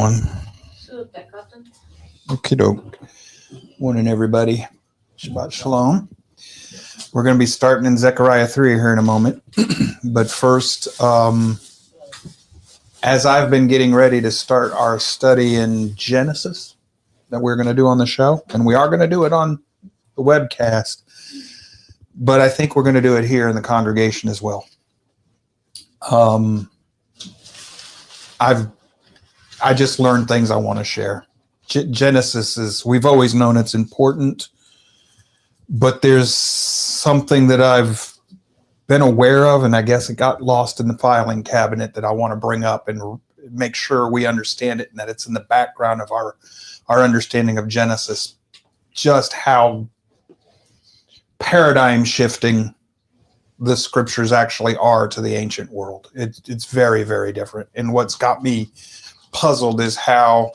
going? Okie doke. Morning, everybody. Shabbat shalom. We're going to be starting in Zechariah 3 here in a moment. But first, as I've been getting ready to start our study in Genesis that we're going to do on the show, and we are going to do it on the webcast, but I think we're going to do it here in the congregation as well. I just learned things I want to share. Genesis is, we've always known it's important, but there's something that I've been aware of, and I guess it got lost in the filing cabinet, that I want to bring up and make sure we understand it and that it's in the background of our understanding of Genesis, just how paradigm shifting the scriptures actually are to the ancient world. It's very, very different. And what's got me puzzled is how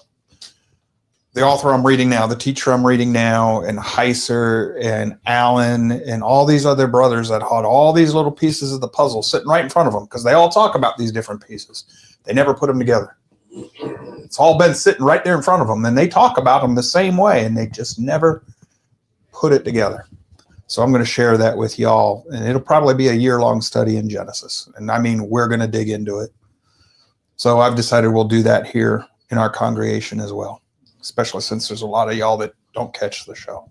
the author I'm reading now, the teacher I'm reading now, and Heiser and Allen and all these other brothers that had all these little pieces of the puzzle sitting right in front of them, because they all talk about these different pieces. They never put them together. It's all been sitting right there in front of them, and they talk about them the same way, and they just never put it together. So I'm going to share that with y'all, and it'll probably be a year-long study in Genesis. And I mean, we're going to dig into it. So I've decided we'll do that here in our congregation as well, especially since there's a lot of y'all that don't catch the show.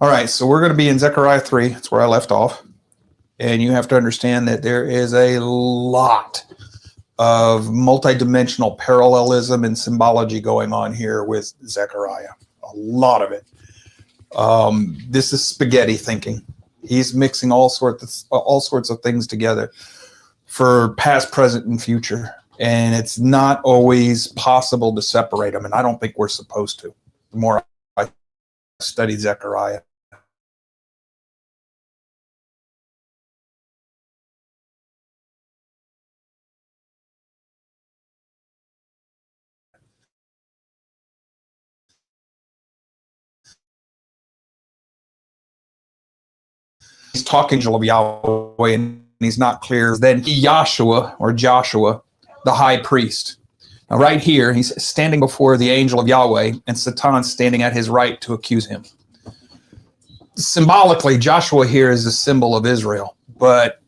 All right, so we're going to be in Zechariah 3. That's where I left off. And you have to understand that there is a lot of multidimensional parallelism and symbology going on here with Zechariah. A lot of it. This is spaghetti thinking. He's mixing all sorts of things together for past, present, and future. And it's not always possible to separate them. And I don't think we're supposed to. The more I study Zechariah. He's talking of Yahweh, and he's not clear. Then Joshua, the high priest. Now right here, he's standing before the angel of Yahweh, and Satan standing at his right to accuse him. Symbolically, Joshua here is a symbol of Israel, but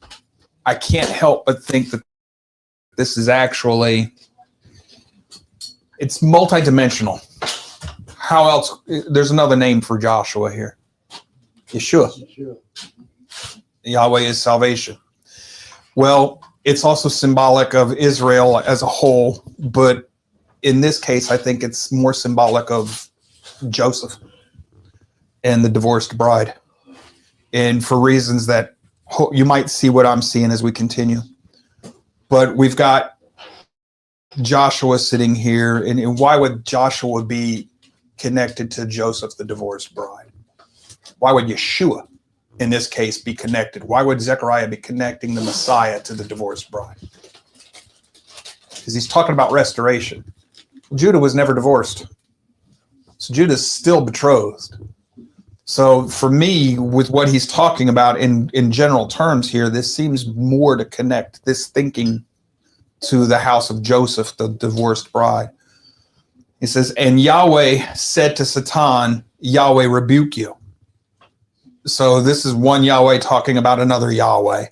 I can't help but think that this is actually, it's multidimensional. How else? There's another name for Joshua here. Yeshua. Yahweh is salvation. Well, it's also symbolic of Israel as a whole, but in this case, I think it's more symbolic of Joseph and the divorced bride. And for reasons that you might see what I'm seeing as we continue. But we've got Joshua sitting here, and why would Joshua be connected to Joseph, the divorced bride? Why would Yeshua, in this case, be connected? Why would Zechariah be connecting the Messiah to the divorced bride? Because he's talking about restoration. Judah was never divorced. So Judah's still betrothed. So for me, with what he's talking about in general terms here, this seems more to connect this thinking to the house of Joseph, the divorced bride. He says, and Yahweh said to Satan, Yahweh rebuke you. So this is one Yahweh talking about another Yahweh.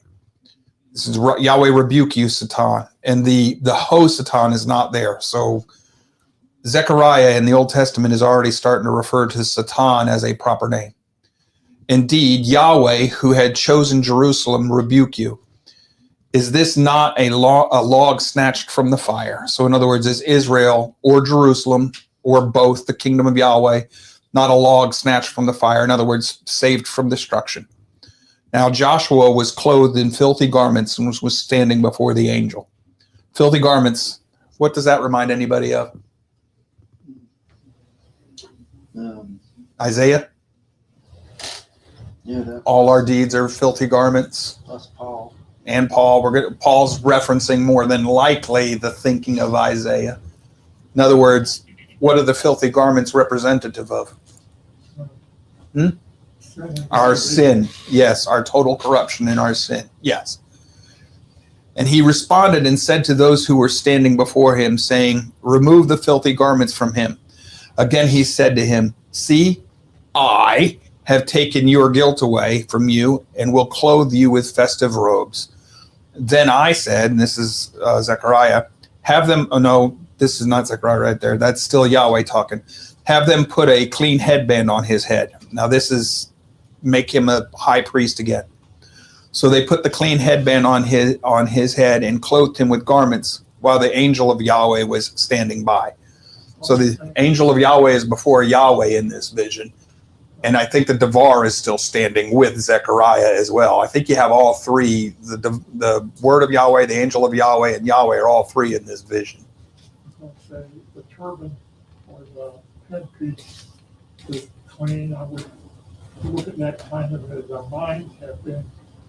This is Yahweh rebuke you, Satan. And the ho Satan is not there. So Zechariah in the Old Testament is already starting to refer to Satan as a proper name. Indeed, Yahweh, who had chosen Jerusalem, rebuke you. Is this not a log snatched from the fire? So in other words, is Israel or Jerusalem or both the kingdom of Yahweh not a log snatched from the fire? In other words, saved from destruction. Now Joshua was clothed in filthy garments and was standing before the angel. Filthy garments, what does that remind anybody of? Isaiah? Yeah, all our deeds are filthy garments. Plus Paul. And Paul. Paul's referencing more than likely the thinking of Isaiah. In other words, what are the filthy garments representative of? Our sin. Yes, our total corruption in our sin. Yes. And he responded and said to those who were standing before him, saying, remove the filthy garments from him. Again he said to him, see, I have taken your guilt away from you and will clothe you with festive robes. Then I said, and this is Zechariah, have them, oh no, this is not Zechariah right there. That's still Yahweh talking. Have them put a clean headband on his head. Now this is make him a high priest again. So they put the clean headband on his head and clothed him with garments while the angel of Yahweh was standing by. So the angel of Yahweh is before Yahweh in this vision. And I think the Devar is still standing with Zechariah as well. I think you have all three, the word of Yahweh, the angel of Yahweh, and Yahweh are all three in this vision. I was going to say the turban or the headpiece is clean. I would look at that kind of as our minds have been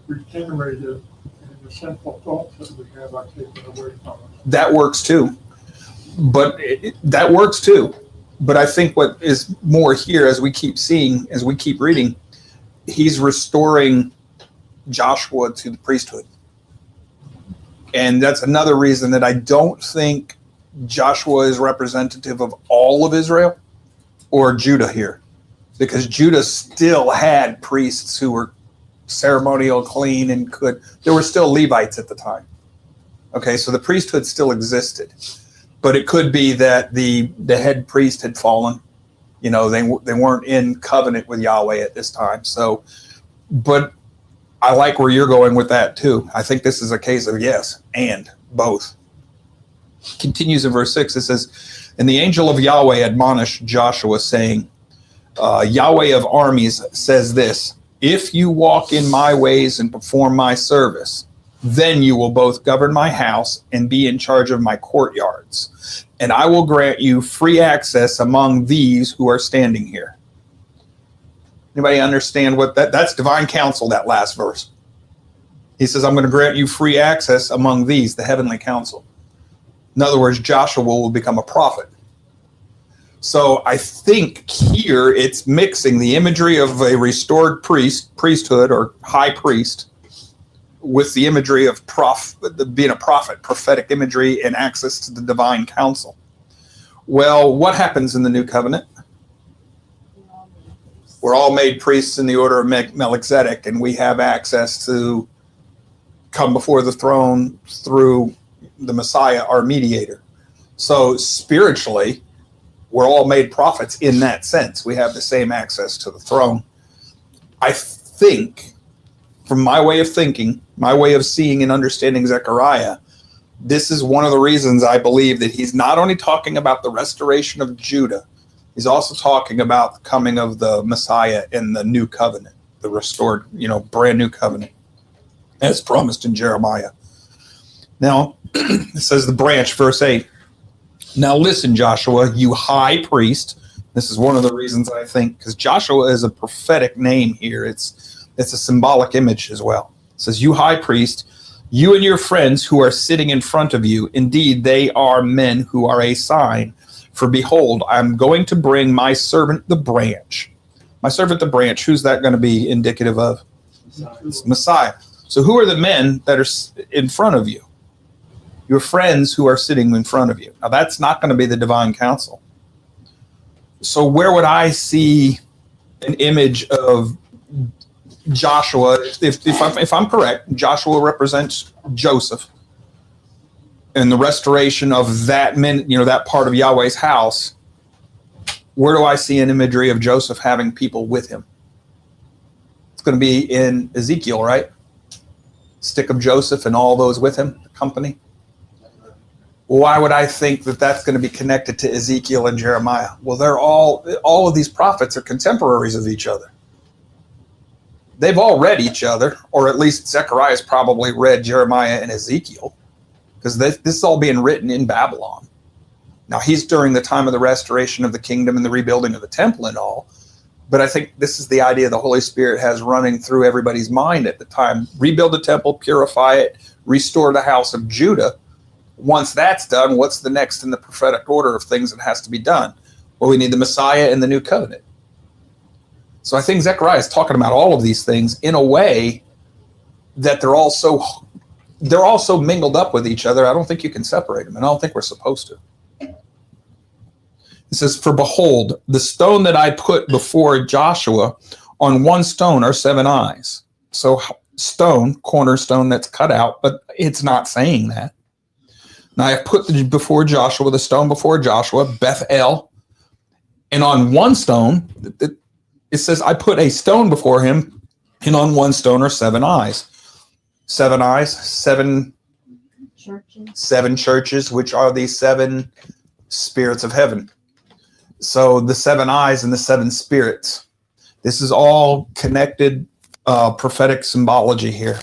regenerated and the sinful thoughts that we have are taken away from us. That works too. But that works too. But I think what is more here, as we keep seeing, as we keep reading, he's restoring Joshua to the priesthood. And that's another reason that I don't think Joshua is representative of all of Israel or Judah here. Because Judah still had priests who were ceremonial, clean, and there were still Levites at the time. Okay, so the priesthood still existed. But it could be that the head priest had fallen. You know, they weren't in covenant with Yahweh at this time. So, but I like where you're going with that too. I think this is a case of yes, and both. Continues in verse 6. It says, and the angel of Yahweh admonished Joshua, saying, Yahweh of armies says this, if you walk in my ways and perform my service, then you will both govern my house and be in charge of my courtyards. And I will grant you free access among these who are standing here. Anybody understand what that's divine counsel, that last verse. He says, I'm going to grant you free access among these, the heavenly council. In other words, Joshua will become a prophet. So I think here it's mixing the imagery of a restored priesthood or high priest with the imagery of being a prophet, prophetic imagery, and access to the divine counsel. Well, what happens in the new covenant? We're all made priests in the order of Melchizedek, and we have access to come before the throne through the Messiah, our mediator. So spiritually, we're all made prophets in that sense. We have the same access to the throne. I think, from my way of thinking, my way of seeing and understanding Zechariah, this is one of the reasons I believe that he's not only talking about the restoration of Judah, he's also talking about the coming of the Messiah in the new covenant, the restored, brand new covenant, as promised in Jeremiah. Now, it says the branch, verse 8. Now listen, Joshua, you high priest. This is one of the reasons I think, because Joshua is a prophetic name here. It's a symbolic image as well. It says, you high priest, you and your friends who are sitting in front of you, indeed, they are men who are a sign. For behold, I'm going to bring my servant the branch. My servant the branch, who's that going to be indicative of? Messiah. So who are the men that are in front of you? Your friends who are sitting in front of you. Now that's not going to be the divine council. So where would I see an image of Joshua? If I'm correct, Joshua represents Joseph and the restoration of that that part of Yahweh's house. Where do I see an imagery of Joseph having people with him? It's going to be in Ezekiel, right? Stick of Joseph and all those with him, the company. Why would I think that that's going to be connected to Ezekiel and Jeremiah? Well, they're all of these prophets are contemporaries of each other. They've all read each other, or at least Zechariah's probably read Jeremiah and Ezekiel, because this is all being written in Babylon. Now, he's during the time of the restoration of the kingdom and the rebuilding of the temple and all, but I think this is the idea the Holy Spirit has running through everybody's mind at the time. Rebuild the temple, purify it, restore the house of Judah. Once that's done, what's the next in the prophetic order of things that has to be done? Well, we need the Messiah and the new covenant. So I think Zechariah is talking about all of these things in a way that they're all so they're also mingled up with each other. I don't think you can separate them, and I don't think we're supposed to. It says, for behold, the stone that I put before Joshua, on one stone are 7 eyes. So stone, cornerstone that's cut out, but it's not saying that. Now I have put before Joshua, the stone before Joshua, Bethel, and on one stone, it says, I put a stone before him, and on one stone are 7 eyes. 7 eyes, seven churches, which are the 7 spirits of heaven. So the 7 eyes and the 7 spirits. This is all connected prophetic symbology here.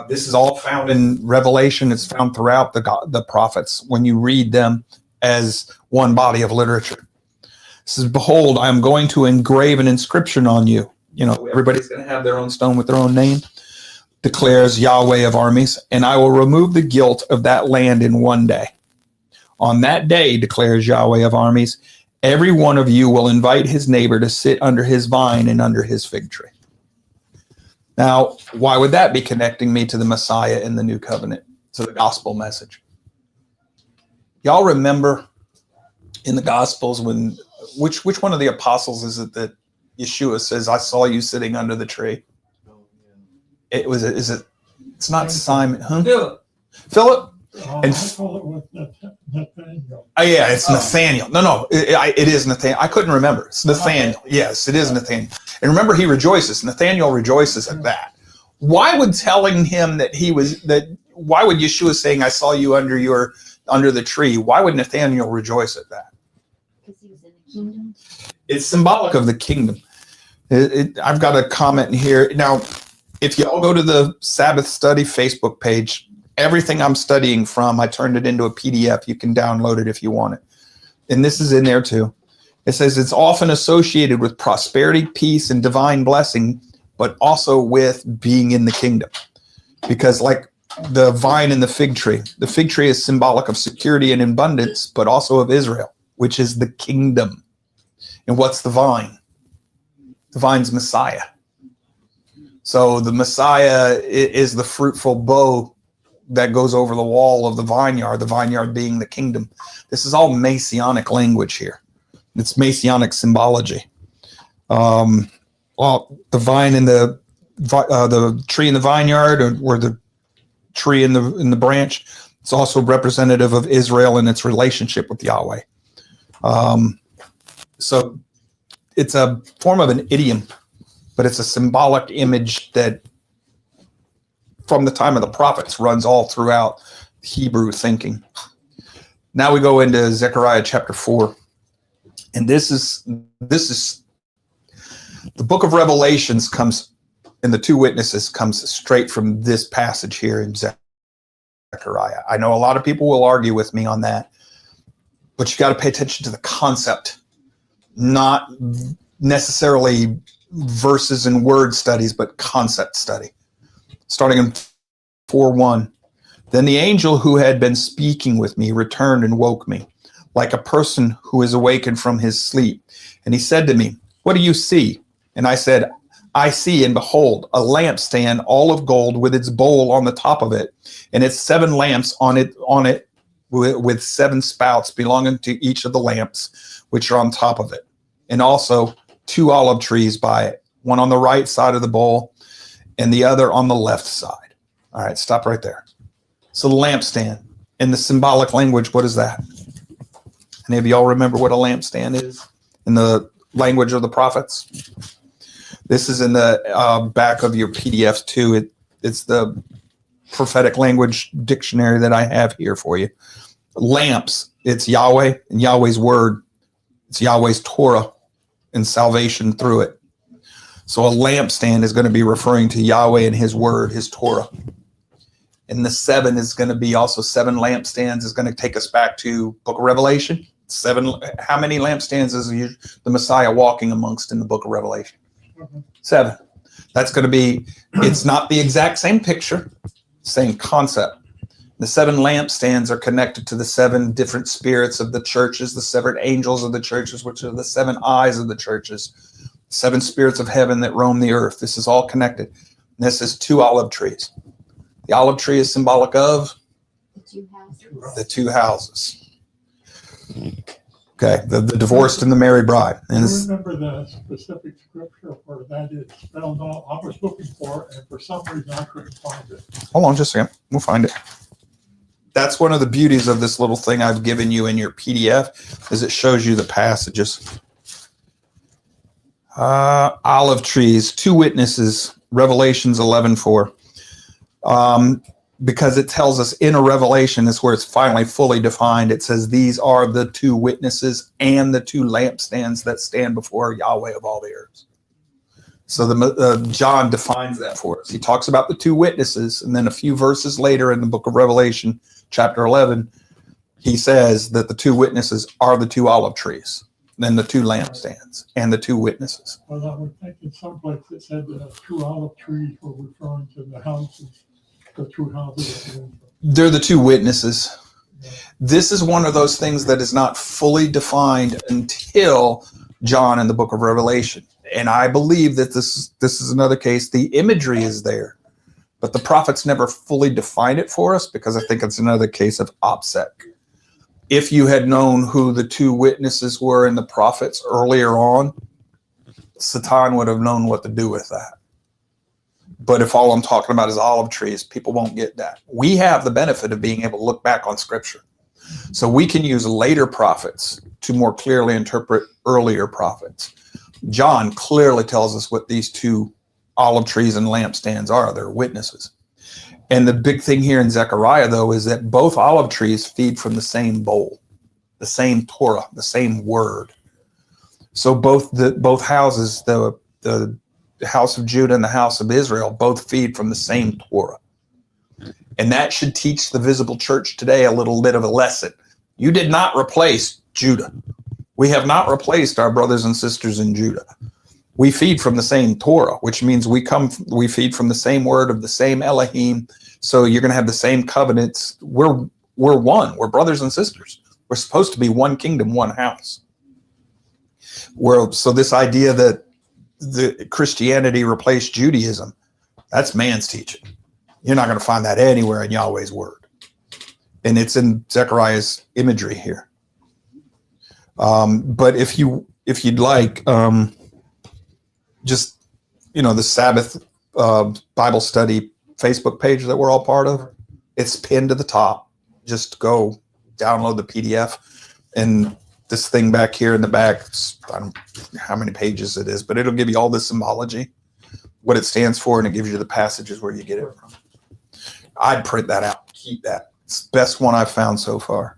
This is all found in Revelation. It's found throughout the prophets when you read them as one body of literature. It says, behold, I am going to engrave an inscription on you. You know, everybody's going to have their own stone with their own name, declares Yahweh of armies, and I will remove the guilt of that land in one day. On that day, declares Yahweh of armies, every one of you will invite his neighbor to sit under his vine and under his fig tree. Now, why would that be connecting me to the Messiah in the new covenant, to the gospel message? Y'all remember in the gospels when, which one of the apostles is it that Yeshua says, I saw you sitting under the tree? It's not Simon, huh? Philip? And I thought it was Nathaniel. Yeah, it's Nathaniel. No, it is Nathaniel. I couldn't remember. It's Nathaniel. Yes, it is Nathaniel. And remember, he rejoices. Nathaniel rejoices at that. Why would telling him why would Yeshua saying, I saw you under the tree, why would Nathaniel rejoice at that? Because he was in the kingdom. It's symbolic of the kingdom. I've got a comment in here. Now, if y'all go to the Sabbath Study Facebook page, everything I'm studying from, I turned it into a PDF. You can download it if you want it. And this is in there too. It says it's often associated with prosperity, peace, and divine blessing, but also with being in the kingdom. Because like the vine and the fig tree is symbolic of security and abundance, but also of Israel, which is the kingdom. And what's the vine? The vine's Messiah. So the Messiah is the fruitful bow that goes over the wall of the vineyard being the kingdom. This is all Messianic language here. It's Messianic symbology. Well, the vine and the tree in the vineyard, or the tree in the branch, it's also representative of Israel and its relationship with Yahweh. So it's a form of an idiom, but it's a symbolic image that from the time of the prophets runs all throughout Hebrew thinking. Now we go into Zechariah chapter 4. And this is the book of Revelations comes, and the 2 witnesses comes straight from this passage here in Zechariah. I know a lot of people will argue with me on that, but you got to pay attention to the concept, not necessarily verses and word studies, but concept study. Starting in 4:1, then the angel who had been speaking with me returned and woke me, like a person who is awakened from his sleep. And he said to me, what do you see? And I said, I see, and behold, a lampstand all of gold with its bowl on the top of it, and its 7 lamps on it with 7 spouts belonging to each of the lamps, which are on top of it. And also 2 olive trees by it, one on the right side of the bowl and the other on the left side. All right, stop right there. So the lampstand, in the symbolic language, what is that? Any of y'all remember what a lampstand is in the language of the prophets? This is in the back of your PDFs too. It's the prophetic language dictionary that I have here for you. Lamps, it's Yahweh and Yahweh's word. It's Yahweh's Torah and salvation through it. So a lampstand is going to be referring to Yahweh and his word, his Torah. And the 7 is going to be also 7 lampstands is going to take us back to book of Revelation. 7. How many lampstands is the Messiah walking amongst in the book of Revelation? 7. That's going to be, it's not the exact same picture, same concept. The 7 lampstands are connected to the 7 different spirits of the churches, the 7 angels of the churches, which are the 7 eyes of the churches, 7 spirits of heaven that roam the earth. This is all connected. And this is 2 olive trees. The olive tree is symbolic of The two houses. the two houses. Okay, the divorced and the married bride. Do And you it's, remember the specific scripture where that is spelled out? I was looking for it, and for some reason I couldn't find it. hold on just a second. We'll find it. That's one of the beauties of this little thing I've given you in your PDF, is it shows you the passages. Olive trees, two witnesses, Revelations 11:4. Because it tells us in a revelation is where it's finally fully defined. It says these are the two witnesses and the two lampstands that stand before Yahweh of all the earth. So John defines that for us. He talks about the two witnesses, and then a few verses later in the book of Revelation, chapter 11, he says that the two witnesses are the two olive trees, then the two lampstands, and the two witnesses. Well, I would think in some place it said the two olive trees were referring to the houses, the two houses. They're the two witnesses. This is one of those things that is not fully defined until John in the book of Revelation. And I believe that this is another case. The imagery is there, but the prophets never fully define it for us, because I think it's another case of OPSEC. If you had known who the two witnesses were in the prophets earlier on, Satan would have known what to do with that. But if all I'm talking about is olive trees, people won't get that. We have the benefit of being able to look back on scripture. So we can use later prophets to more clearly interpret earlier prophets. John clearly tells us what these two olive trees and lampstands are. They're witnesses. And the big thing here in Zechariah, though, is that both olive trees feed from the same bowl, the same Torah, the same word. So both houses, the house of Judah and the house of Israel, both feed from the same Torah. And that should teach the visible church today a little bit of a lesson. You did not replace Judah. We have not replaced our brothers and sisters in Judah. We feed from the same Torah, which means we feed from the same word of the same Elohim. So you're going to have the same covenants. We're one. We're brothers and sisters. We're supposed to be one kingdom, one house. So this idea that the Christianity replaced Judaism, that's man's teaching. You're not going to find that anywhere in Yahweh's word. And it's in Zechariah's imagery here. But if you'd like, just, the Sabbath Bible study Facebook page that we're all part of, it's pinned to the top. Just go download the PDF, and this thing back here in the back, I don't know how many pages it is, but it'll give you all the symbology, what it stands for, and it gives you the passages where you get it from. I'd print that out, keep that. It's the best one I've found so far.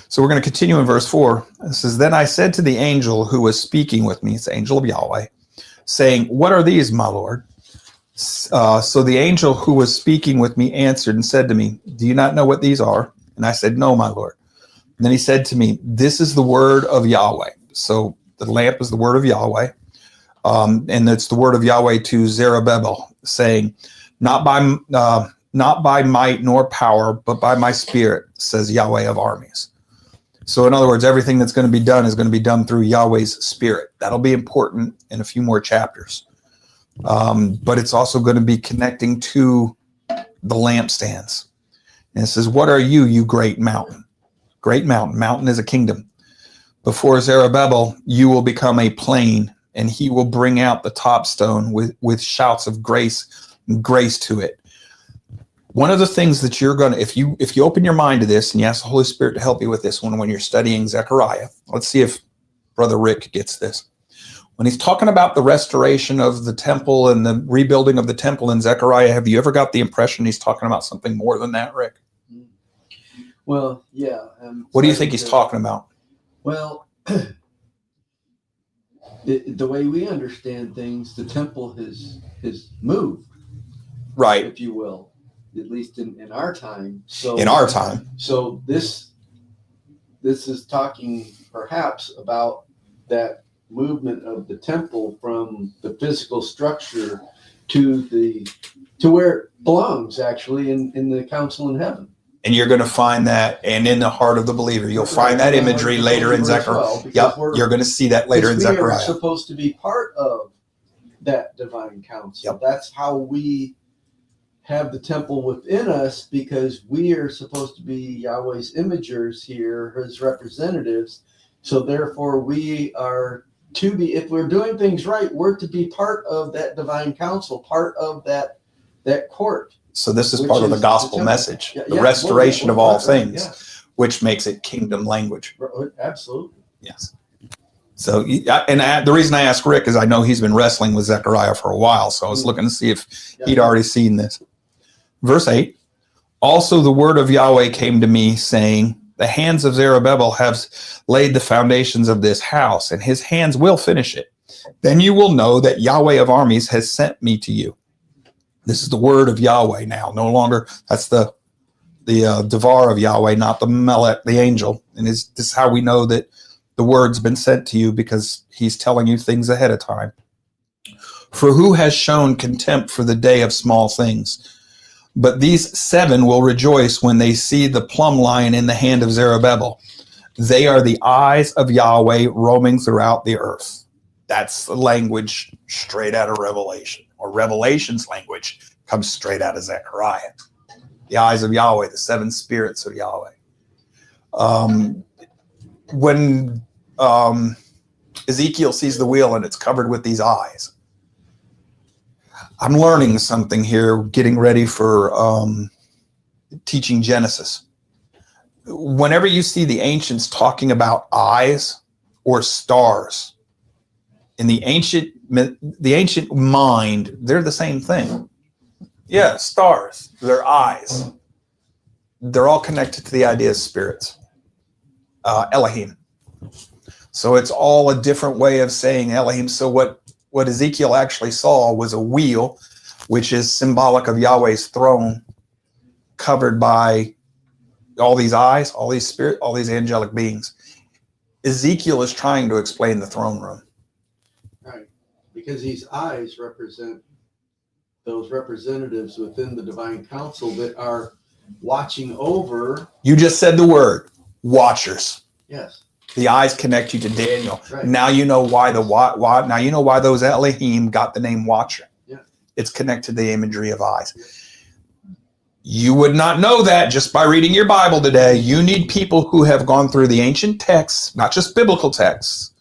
So we're going to continue in verse 4. It says, "Then I said to the angel who was speaking with me," it's the angel of Yahweh, saying, "What are these, my Lord?" So the angel who was speaking with me answered and said to me, "Do you not know what these are?" And I said, "No, my Lord." And then he said to me, "This is the word of Yahweh." So the lamp is the word of Yahweh. And it's the word of Yahweh to Zerubbabel, saying, not by might nor power, but by my spirit, says Yahweh of armies. So in other words, everything that's going to be done is going to be done through Yahweh's spirit. That'll be important in a few more chapters. But it's also going to be connecting to the lampstands. And it says, "What are you, you great mountain?" Great mountain. Mountain is a kingdom. "Before Zerubbabel, you will become a plain, and he will bring out the top stone with shouts of grace and grace to it." One of the things that you're going to, if you open your mind to this and you ask the Holy Spirit to help you with this one when you're studying Zechariah, let's see if Brother Rick gets this. When he's talking about the restoration of the temple and the rebuilding of the temple in Zechariah, have you ever got the impression he's talking about something more than that, Rick? Well, yeah. What do you think he's talking about? Well, the way we understand things, the temple has moved, Right. if you will, at least in our time. So In our time. So this is talking perhaps about that movement of the temple from the physical structure to where it belongs, actually, in the council in heaven. And you're going to find that, and in the heart of the believer, you'll find that imagery later in Zechariah. Yep, you're going to see that later in Zechariah. We are supposed to be part of that divine council. Yep. That's how we have the temple within us because we are supposed to be Yahweh's imagers here, his representatives. So therefore we are to be, if we're doing things right, we're to be part of that divine council, part of that court. So this is Which part of the is gospel the message, Yeah, the yeah, restoration of all right, things, yeah. which makes it kingdom language. Absolutely. Yes. So, the reason I asked Rick is I know he's been wrestling with Zechariah for a while, so I was looking to see if he'd already seen this. Verse 8, also the word of Yahweh came to me, saying, the hands of Zerubbabel have laid the foundations of this house, and his hands will finish it. Then you will know that Yahweh of armies has sent me to you. This is the word of Yahweh now. No longer, that's the Devar of Yahweh, not the Melech, the angel. And this is how we know that the word's been sent to you, because he's telling you things ahead of time. For who has shown contempt for the day of small things? But these 7 will rejoice when they see the plumb line in the hand of Zerubbabel. They are the eyes of Yahweh roaming throughout the earth. That's the language straight out of Revelation, or Revelation's language comes straight out of Zechariah. The eyes of Yahweh, the 7 spirits of Yahweh. When Ezekiel sees the wheel and it's covered with these eyes, I'm learning something here, getting ready for teaching Genesis. Whenever you see the ancients talking about eyes or stars, in the ancient mind, they're the same thing. Yeah, stars, they're eyes. They're all connected to the idea of spirits. Elohim. So it's all a different way of saying Elohim. So what Ezekiel actually saw was a wheel, which is symbolic of Yahweh's throne, covered by all these eyes, all these spirit, all these angelic beings. Ezekiel is trying to explain the throne room. Right. Because these eyes represent those representatives within the divine council that are watching over. You just said the word, watchers. Yes. The eyes connect you to Daniel. Right. Now you know why now you know why those Elohim got the name Watcher. Yeah. It's connected to the imagery of eyes. You would not know that just by reading your Bible today. You need people who have gone through the ancient texts, not just biblical texts,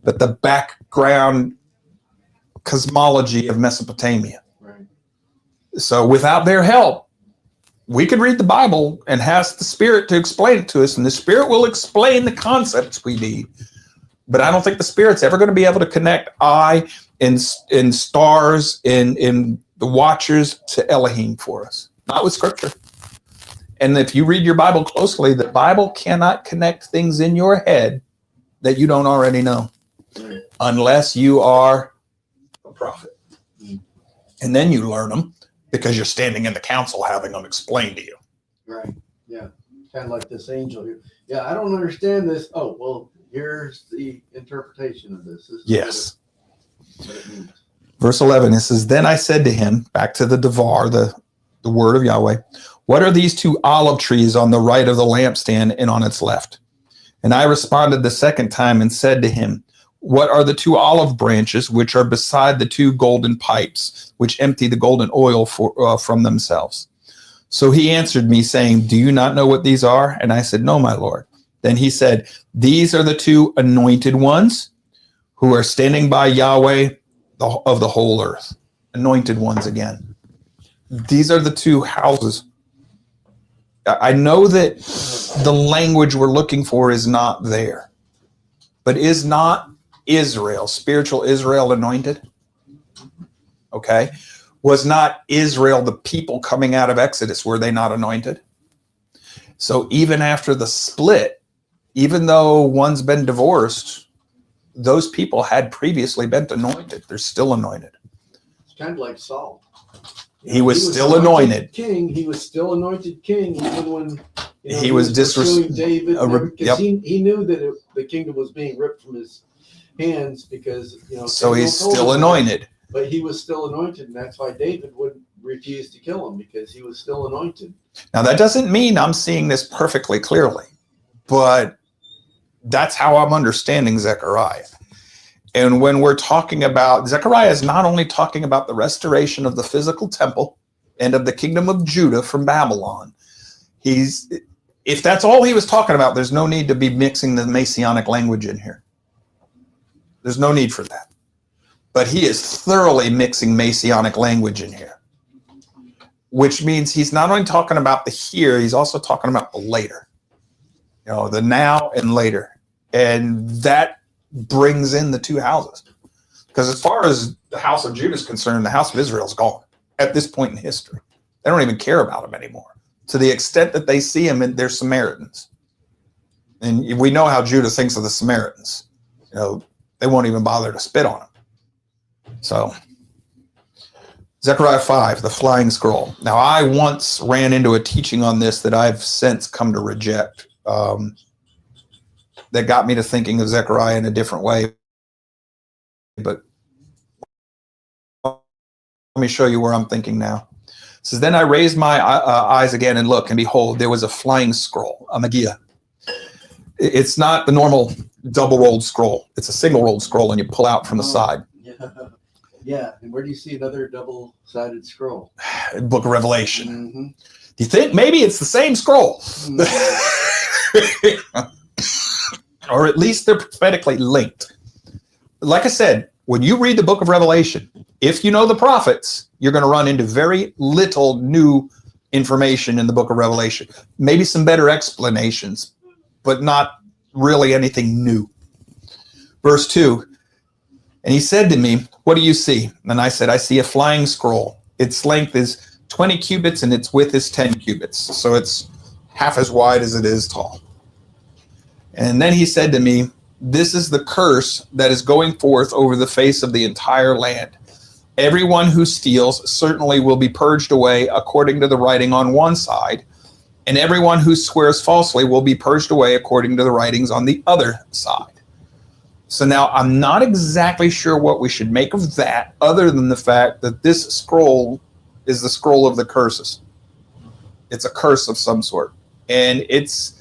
but the background cosmology of Mesopotamia. Right. So without their help, we could read the Bible and ask the Spirit to explain it to us, and the Spirit will explain the concepts we need. But I don't think the Spirit's ever going to be able to connect eye and stars in the watchers to Elohim for us. Not with Scripture. And if you read your Bible closely, the Bible cannot connect things in your head that you don't already know, Right. unless you are a prophet. Mm. And then you learn them, because you're standing in the council having them explained to you. Right. Yeah. Kind of like this angel here. Yeah, I don't understand this. Oh, well, here's the interpretation of this. This is Yes. what it means. Verse 11, it says, then I said to him, back to the Devar, the word of Yahweh, what are these 2 olive trees on the right of the lampstand and on its left? And I responded the second time and said to him, what are the 2 olive branches which are beside the 2 golden pipes, which empty the golden oil from themselves? So he answered me, saying, do you not know what these are? And I said, no, my Lord. Then he said, these are the 2 anointed ones who are standing by Yahweh of the whole earth. Anointed ones again. These are the 2 houses. I know that the language we're looking for is not there, but is not Israel, spiritual Israel, anointed? Okay. Was not Israel, the people coming out of Exodus, were they not anointed? So even after the split, even though one's been divorced, those people had previously been anointed. They're still anointed. It's kind of like Saul. He was still anointed. King. He was still anointed king, even when he was pursuing David. Yep. He knew that the kingdom was being ripped from his hands because So he's still anointed. But he was still anointed, and that's why David would refuse to kill him, because he was still anointed. Now that doesn't mean I'm seeing this perfectly clearly, but that's how I'm understanding Zechariah. And when we're talking about, Zechariah is not only talking about the restoration of the physical temple and of the kingdom of Judah from Babylon. If that's all he was talking about, there's no need to be mixing the Messianic language in here. There's no need for that. But he is thoroughly mixing Messianic language in here, which means he's not only talking about the here, he's also talking about the later. The now and later. And that brings in the two houses. Because as far as the house of Judah is concerned, the house of Israel is gone at this point in history. They don't even care about him anymore. To the extent that they see him, they're Samaritans. And we know how Judah thinks of the Samaritans. They won't even bother to spit on him. So, Zechariah 5, the flying scroll. Now, I once ran into a teaching on this that I've since come to reject. That got me to thinking of Zechariah in a different way. But let me show you where I'm thinking now. It says, then I raised my eyes again and look, and behold, there was a flying scroll, a Megillah. It's not the normal double-rolled scroll. It's a single-rolled scroll, and you pull out from the side. Yeah. And where do you see another double-sided scroll? Book of Revelation. Mm-hmm. Do you think maybe it's the same scroll? Or at least they're prophetically linked. Like I said, when you read the book of Revelation, if you know the prophets, you're going to run into very little new information in the book of Revelation. Maybe some better explanations, but not really anything new. Verse 2, and he said to me, what do you see? And I said, I see a flying scroll. Its length is 20 cubits and its width is 10 cubits. So it's half as wide as it is tall. And then he said to me, this is the curse that is going forth over the face of the entire land. Everyone who steals certainly will be purged away according to the writing on one side, and everyone who swears falsely will be purged away according to the writings on the other side. So now I'm not exactly sure what we should make of that, other than the fact that this scroll is the scroll of the curses. It's a curse of some sort. And it's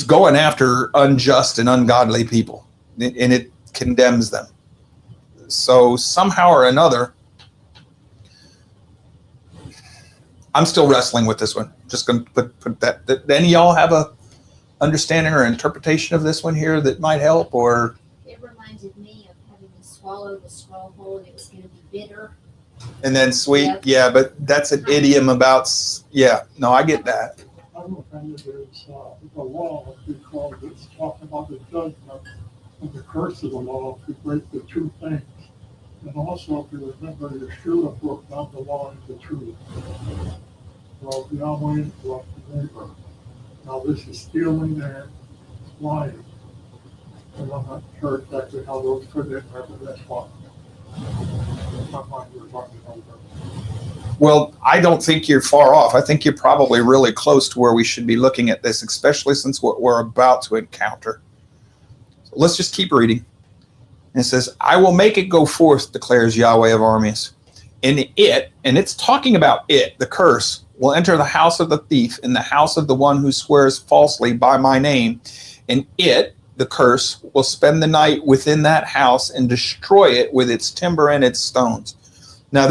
going after unjust and ungodly people, and it condemns them. So somehow or another, I'm still wrestling with this one. Just going to put that. Any of y'all have a understanding or interpretation of this one here that might help? Or It reminded me of having to swallow the scroll whole, and it was going to be bitter. and then sweet, Yep. yeah, but that's an idiom about. Yeah, no, I get that. I'm offended is the law, because it's talking about the judgment and the curse of the law to break the two things. And also, if you remember, Yeshua broke down the law into truth. Love Yahweh and love the neighbor. Now, this is stealing and lying. And I'm not sure exactly how those fit in there, but that's why. My mind was running over. Well, I don't think you're far off. I think you're probably really close to where we should be looking at this, especially since what we're about to encounter. So let's just keep reading. And it says, I will make it go forth, declares Yahweh of armies. And it's talking about it, the curse, will enter the house of the thief, in the house of the one who swears falsely by my name. And it, the curse, will spend the night within that house and destroy it with its timber and its stones. Now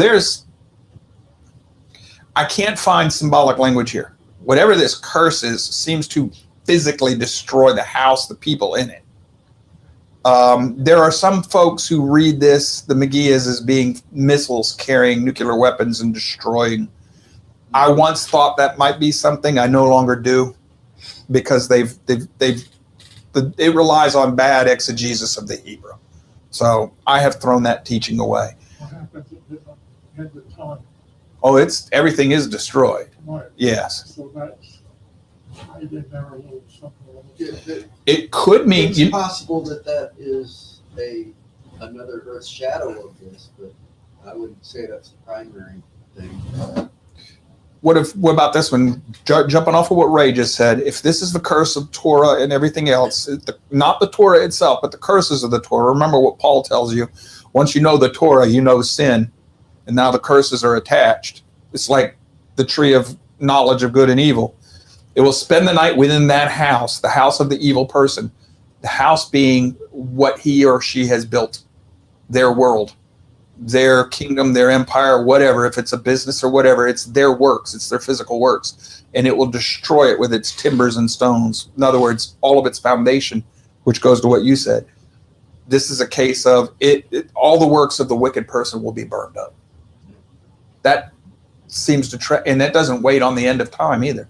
I can't find symbolic language here. Whatever this curse is seems to physically destroy the house, the people in it. There are some folks who read this, the Megillas, as being missiles carrying nuclear weapons and destroying. I once thought that might be something. I no longer do, because it relies on bad exegesis of the Hebrew. So I have thrown that teaching away. What happens at the time? Oh, everything is destroyed. Right. Yes. So that's, I did there a little something. It could mean It's possible that is another Earth shadow of this, but I wouldn't say that's the primary thing. What about this one? Jumping off of what Ray just said, if this is the curse of Torah and everything else, not the Torah itself, but the curses of the Torah. Remember what Paul tells you. Once you know the Torah, you know sin, and now the curses are attached. It's like the tree of knowledge of good and evil. It will spend the night within that house, the house of the evil person, the house being what he or she has built, their world, their kingdom, their empire, whatever, if it's a business or whatever, it's their works, it's their physical works, and it will destroy it with its timbers and stones. In other words, all of its foundation, which goes to what you said. This is a case of all the works of the wicked person will be burned up. That seems to and that doesn't wait on the end of time either.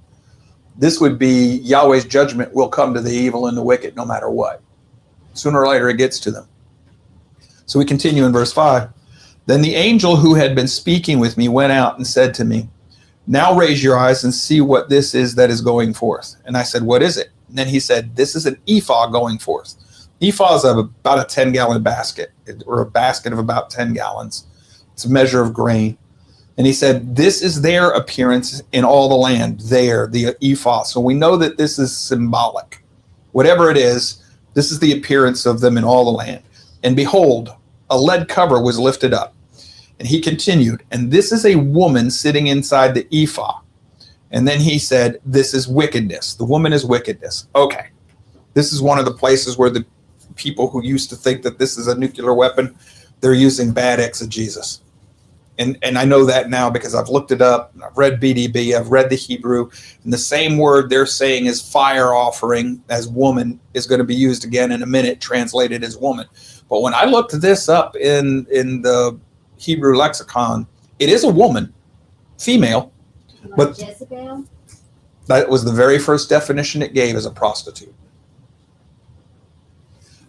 This would be Yahweh's judgment will come to the evil and the wicked no matter what. Sooner or later it gets to them. So we continue in verse 5. Then the angel who had been speaking with me went out and said to me, now raise your eyes and see what this is that is going forth. And I said, what is it? And then he said, this is an ephah going forth. Ephah is about a 10-gallon basket, or a basket of about 10 gallons. It's a measure of grain. And he said, this is their appearance in all the land, the ephah. So we know that this is symbolic. Whatever it is, this is the appearance of them in all the land. And behold, a lead cover was lifted up. And he continued, and this is a woman sitting inside the ephah. And then he said, this is wickedness. The woman is wickedness. Okay. This is one of the places where the people who used to think that this is a nuclear weapon, they're using bad exegesis. And I know that now because I've looked it up. I've read BDB. I've read the Hebrew. And the same word they're saying is fire offering as woman is going to be used again in a minute, translated as woman. But when I looked this up in the Hebrew lexicon, it is a woman, female. Like But Jezebel? that was the very first definition it gave as a prostitute.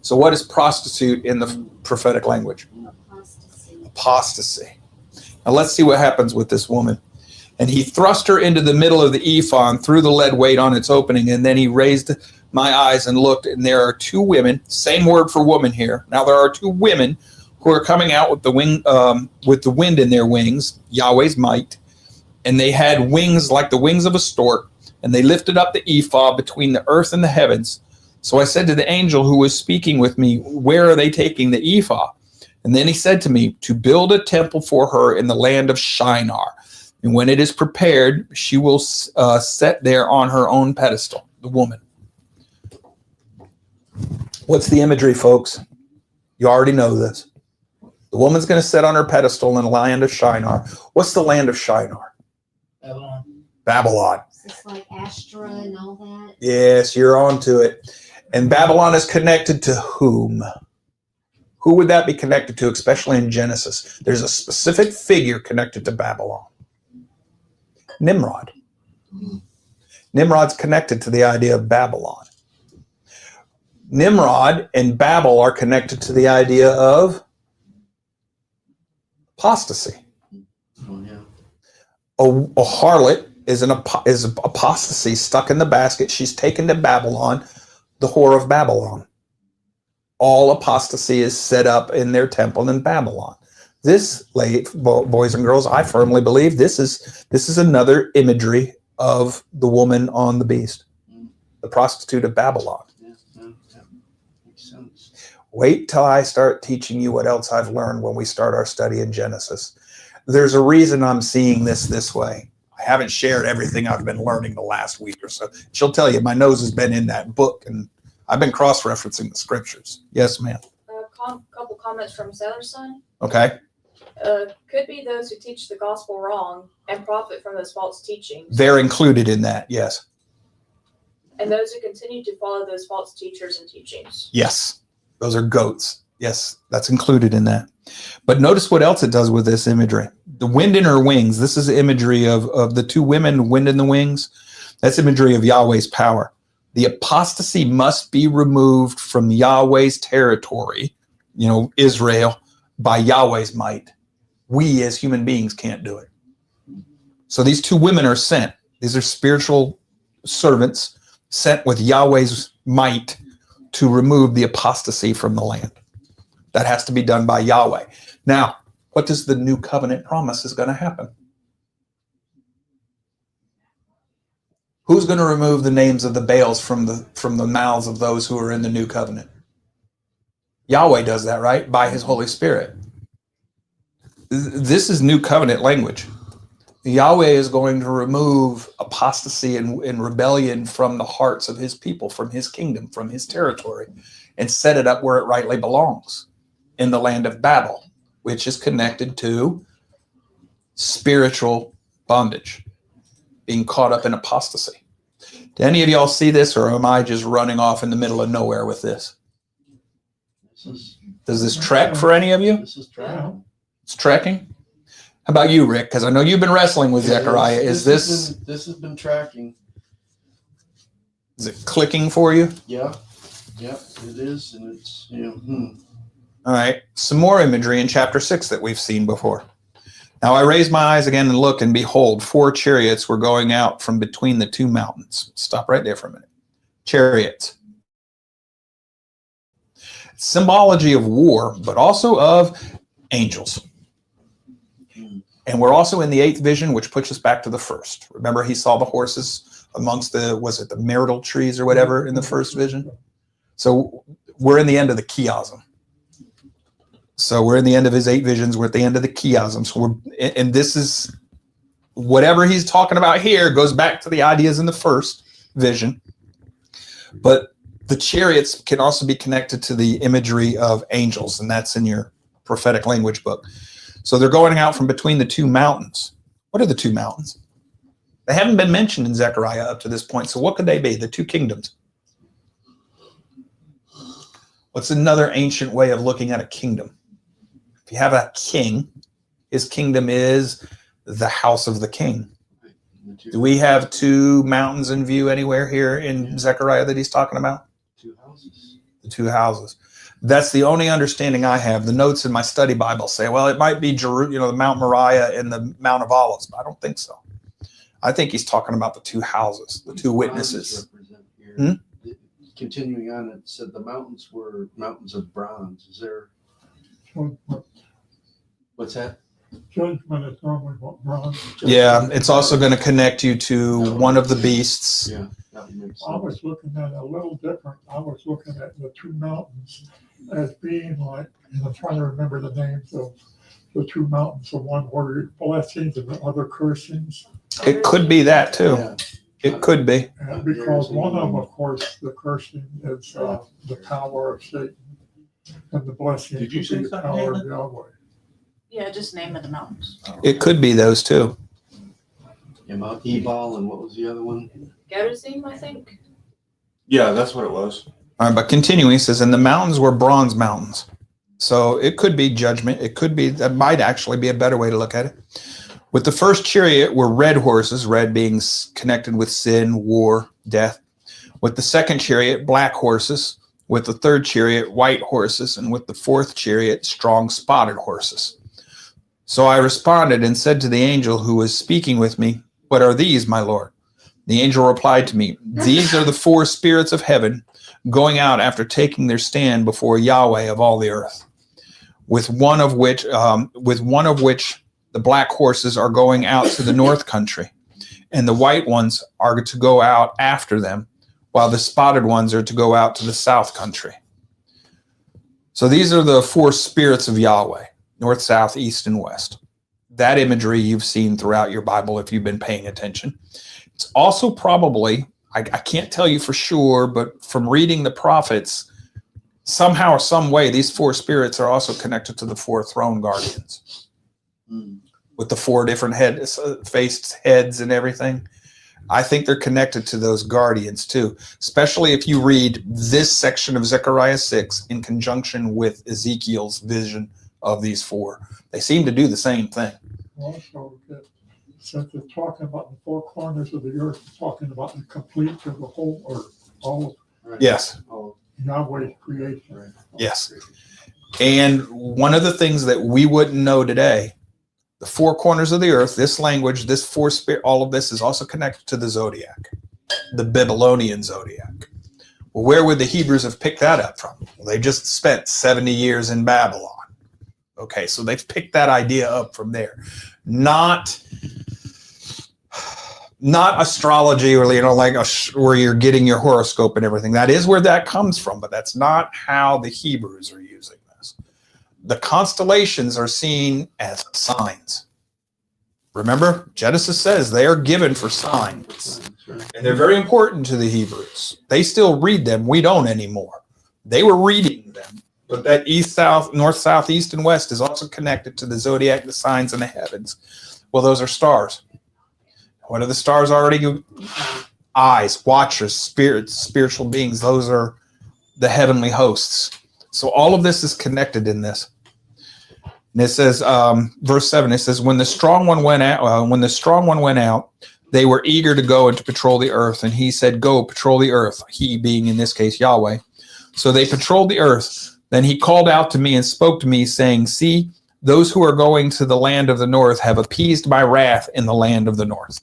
So what is prostitute in the prophetic language? Apostasy. Apostasy. Now let's see what happens with this woman. And he thrust her into the middle of the ephah and threw the lead weight on its opening. And then he raised my eyes and looked, and there are two women, same word for woman here. Now there are two women who are coming out with the wind in their wings, Yahweh's might. And they had wings like the wings of a stork, and they lifted up the ephah between the earth and the heavens. So I said to the angel who was speaking with me, where are they taking the ephah? And then he said to me, to build a temple for her in the land of Shinar. And when it is prepared, she will set there on her own pedestal, the woman. What's the imagery, folks? You already know this. The woman's going to sit on her pedestal in the land of Shinar. What's the land of Shinar? Babylon. Babylon. Is this like Astra and all that? Yes, you're on to it. And Babylon is connected to whom? Who would that be connected to, especially in Genesis? There's a specific figure connected to Babylon. Nimrod. Nimrod's connected to the idea of Babylon. Nimrod and Babel are connected to the idea of apostasy. Oh, yeah. A harlot is apostasy, stuck in the basket. She's taken to Babylon, the whore of Babylon. All apostasy is set up in their temple in Babylon. This, boys and girls, I firmly believe this is another imagery of the woman on the beast, the prostitute of Babylon. Yeah. Makes sense. Wait till I start teaching you what else I've learned when we start our study in Genesis. There's a reason I'm seeing this way. I haven't shared everything I've been learning the last week or so. She'll tell you my nose has been in that book, and I've been cross-referencing the scriptures. Yes, ma'am. Couple comments from Sailor Son. Okay. Could be those who teach the gospel wrong and profit from those false teachings, They're included in that. Yes. and those who continue to follow those false teachers and teachings. Yes. Those are goats. Yes, that's included in that. But notice what else it does with this imagery. The wind in her wings. This is the imagery of the two women, wind in the wings. That's imagery of Yahweh's power. The apostasy must be removed from Yahweh's territory, Israel, by Yahweh's might. We as human beings can't do it. So these two women are sent. These are spiritual servants sent with Yahweh's might to remove the apostasy from the land. That has to be done by Yahweh. Now, what does the new covenant promise is going to happen? Who's going to remove the names of the Baals from the mouths of those who are in the new covenant? Yahweh does that, right? By his Holy Spirit. This is new covenant language. Yahweh is going to remove apostasy and rebellion from the hearts of his people, from his kingdom, from his territory, and set it up where it rightly belongs, in the land of Babel. which is connected to spiritual bondage, being caught up in apostasy. Do any of y'all see this, or am I just running off in the middle of nowhere with this? Does this track for any of you? This is tracking. It's tracking? How about you, Rick? Because I know you've been wrestling with Zechariah. Is this has been tracking. is it clicking for you? Yeah, it is, and it's All right. Some more imagery in chapter 6 that we've seen before. Now I raised my eyes again and looked, and behold, 4 chariots were going out from between the 2 mountains. Stop right there for a minute. Chariots. Symbology of war, but also of angels. And we're also in the 8th vision, which puts us back to the 1st. Remember, he saw the horses amongst the myrtle trees or whatever in the 1st vision? So we're in the end of the chiasm. So we're in the end of his 8 visions. We're at the end of the chiasm. So and this is whatever he's talking about here goes back to the ideas in the 1st vision. But the chariots can also be connected to the imagery of angels, and that's in your prophetic language book. So they're going out from between the 2 mountains. What are the 2 mountains? They haven't been mentioned in Zechariah up to this point. So what could they be? The 2 kingdoms. What's another ancient way of looking at a kingdom? If you have a king, his kingdom is the house of the king. Do we have 2 mountains in view anywhere here in Zechariah that he's talking about? 2 houses. The 2 houses. That's the only understanding I have. The notes in my study Bible say, well, it might be the Mount Moriah and the Mount of Olives, but I don't think so. I think he's talking about the 2 houses, the 2 witnesses. Continuing on, it said the mountains were mountains of bronze. Is there? What's that? Judgment is normally bronze. Yeah, it's also going to connect you to one of the beasts. Yeah, that would make sense. I was looking at it a little different. I was looking at the 2 mountains as being like, and I'm trying to remember the names of the 2 mountains, the one where blessings and the other cursings. It could be that too. Yeah. It could be. And because one of them, of course, the cursing is the power of Satan, and the blessing Did you is say the something, power of Hannah? Yahweh. Yeah, just name of the mountains. It could be those 2. Yeah, Mount Ebal, and what was the other one? Gerizim, I think. Yeah, that's what it was. All right, but continuing, he says, and the mountains were bronze mountains. So it could be judgment. It could be, that might actually be a better way to look at it. With the 1st chariot were red horses, red being connected with sin, war, death. With the 2nd chariot, black horses. With the 3rd chariot, white horses. And with the 4th chariot, strong spotted horses. So I responded and said to the angel who was speaking with me, what are these, my Lord? The angel replied to me, these are the 4 spirits of heaven going out after taking their stand before Yahweh of all the earth, with one of which the black horses are going out to the north country, and the white ones are to go out after them, while the spotted ones are to go out to the south country. So these are the 4 spirits of Yahweh, north, south, east, and west. That imagery you've seen throughout your Bible if you've been paying attention. It's also probably, I can't tell you for sure, but from reading the prophets, somehow or some way, these 4 spirits are also connected to the 4 throne guardians. With the 4 different faced heads and everything. I think they're connected to those guardians too, especially if you read this section of Zechariah 6 in conjunction with Ezekiel's vision of these 4. They seem to do the same thing. Also, since it's talking about the 4 corners of the earth, it's talking about the complete of the whole earth, all Right. Yes. Oh, of Yahweh's creation. right. Yes. And one of the things that we wouldn't know today, the 4 corners of the earth, this language, this 4 spirit, all of this is also connected to the zodiac, the Babylonian zodiac. Well, where would the Hebrews have picked that up from? Well, they just spent 70 years in Babylon. Okay, so they've picked that idea up from there. Not astrology or, where you're getting your horoscope and everything. That is where that comes from, but that's not how the Hebrews are using this. The constellations are seen as signs. Remember, Genesis says they are given for signs. And they're very important to the Hebrews. They still read them. We don't anymore. They were reading them But that east, south, north, south, east, and west is also connected to the zodiac, the signs in the heavens. Well, those are stars. What are the stars already? Eyes, watchers, spirits, spiritual beings. Those are the heavenly hosts. So all of this is connected in this. And it says, verse 7, it says, when the strong one went out, they were eager to go and to patrol the earth. And he said, go patrol the earth. He being in this case Yahweh. So they patrolled the earth. Then he called out to me and spoke to me, saying, see, those who are going to the land of the north have appeased my wrath in the land of the north.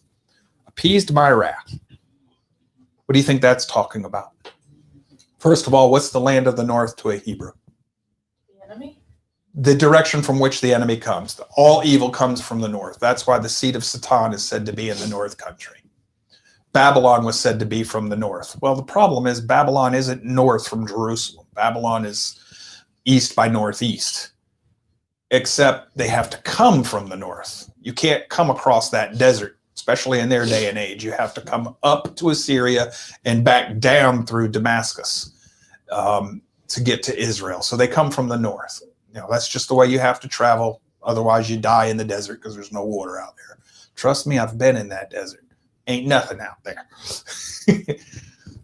Appeased my wrath. What do you think that's talking about? First of all, what's the land of the north to a Hebrew? The enemy? The direction from which the enemy comes. All evil comes from the north. That's why the seat of Satan is said to be in the north country. Babylon was said to be from the north. Well, the problem is Babylon isn't north from Jerusalem. Babylon is east by northeast, except they have to come from the north. You can't come across that desert, especially in their day and age. You have to come up to Assyria and back down through Damascus to get to Israel. So they come from the north. You know, that's just the way you have to travel. Otherwise, you die in the desert because there's no water out there. Trust me, I've been in that desert. Ain't nothing out there.